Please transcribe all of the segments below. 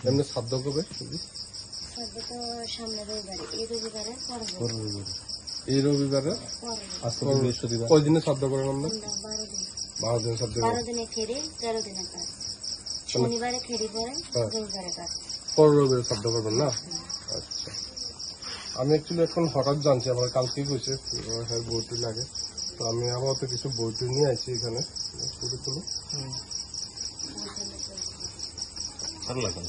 এমনি সাধ্য কবে? এই রবিবারে কয় দিনে সাধ্য করেন আমরা? 12 দিন সাধ্য করেন। 12 দিনে খেরি, 13 দিনে কাজ। শনিবারে খেরি পরে, রবিবারে কাজ। পরের রবিবারে সাধ্য করবেন না? আচ্ছা। আমি অ্যাকচুয়ালি এখন হঠাৎ জানছি, আমার কালকেই কইছে বইটি লাগে, তো আমি আপাতত কিছু বইটি নিয়ে আসছি এখানে। ভালো লাগে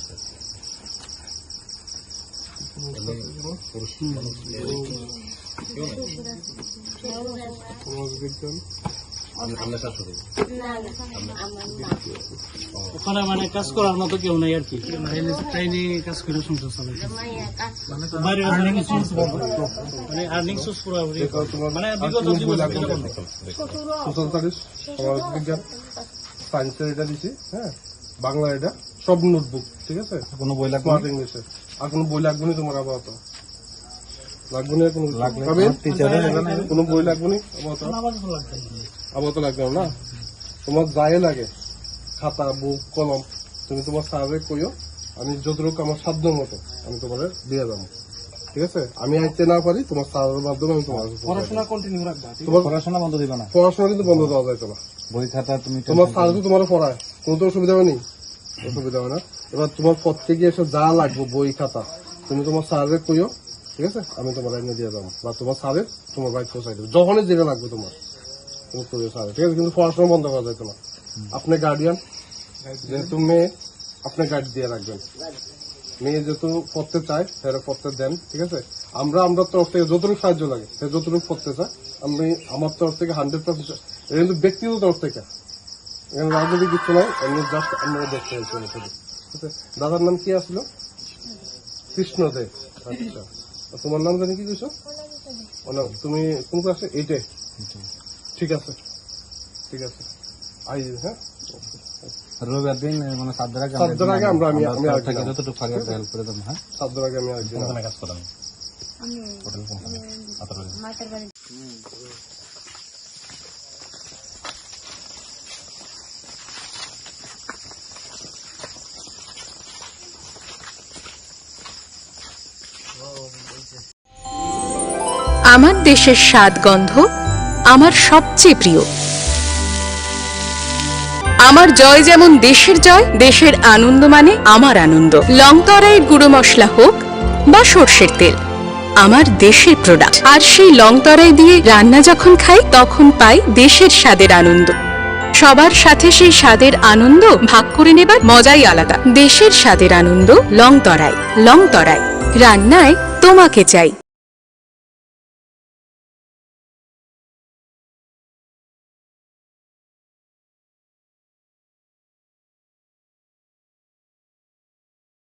ওখানে মানে কাজ করার মতো কেউ নাই আর কি, ট্রেনে কাজ করে সংসার চালায়। মানে আর্নিং সোর্স পুরোপুরি মানে বিগত সমাজবিজ্ঞান সায়েন্সের এটা দিছি, হ্যাঁ, বাংলা এটা সব নোটবুক, ঠিক আছে? কোনো বই লাগবে না ইংলিশে? আর কোনো বই লাগবে না তোমার আপাতত? লাগবে না? কোনো কোনো বই লাগবে না আপাতত? লাগবে না? তোমার যাই লাগে খাতা, বুক, কলম, তুমি তোমার স্যারে কইও, আমি যতটুকু আমার সাধ্য মতো আমি তোমার দিয়ে যাবো, ঠিক আছে? আমি আইতে না পারি, তোমার স্যারের মাধ্যমে আমি তোমার পড়াশোনা কন্টিনিউ রাখবা। তোমার পড়াশোনা বন্ধ দিবা না? পড়াশোনা কিন্তু বন্ধ দেওয়া যায় না। বই খাতা তুমি তোমার স্যার তো তোমার পড়ায়, কোনো তো অসুবিধা হয়নি? অসুবিধা হয় না। এবার তোমার প্রত্যেকে এসে যা লাগবে বই খাতা তুমি তোমার স্যারে কইও, ঠিক আছে? আমি তোমার এনে দিয়ে যাবো, বা তোমার স্যারের তোমার বাইক পৌঁছাই দেবো যখনই যেটা লাগবে তোমার, তুমি কইও স্যারে, ঠিক আছে? কিন্তু পড়াশোনা বন্ধ করা যেত না। আপনি গার্ডিয়ান, যেহেতু মেয়ে, আপনি গাইড দিয়ে রাখবেন। মেয়ে যেহেতু পড়তে চায় সেটা পড়তে দেন, ঠিক আছে? আমরা তরফ থেকে যতটুকু সাহায্য লাগে সে যতটুকু পড়তে চায় আমি আমার তরফ থেকে 100%। এটা কিন্তু ব্যক্তিগত তরফ থেকে, এখানে রাজনৈতিক কিছু নাই, এমনি জাস্ট আমরা দেখতে চাইছি। ঠিক আছে? দাদার নাম কি আসলো? কৃষ্ণ দে। আচ্ছা, তোমার নাম জানি কি কইছো? তুমি কোন ক্লাসে? 8-এ? ঠিক আছে, ঠিক আছে, আই। হ্যাঁ, রবিবার দিন মানে সাতটার আগে আমরা আমি যতটুকু পারি হেল্প করে দেবো। হ্যাঁ, সাতটার আগে আমি আরেকদিন কাজ করাবো। আমার দেশের স্বাদ গন্ধ আমার সবচেয়ে প্রিয়। আমার জয় যেমন দেশের জয়, দেশের আনন্দ মানে আমার আনন্দ। লংতরাইয়ের গুঁড়ো মশলা হোক বা সর্ষের তেল, আমার দেশের প্রোডাক্ট। আর সেই লংতরাই দিয়ে রান্না যখন খাই তখন পাই দেশের স্বাদের আনন্দ। সবার সাথে সেই স্বাদের আনন্দ ভাগ করে নেবার মজাই আলাদা। দেশের স্বাদের আনন্দ লংতরাই। লংতরাই, রান্নায় তোমাকে চাই।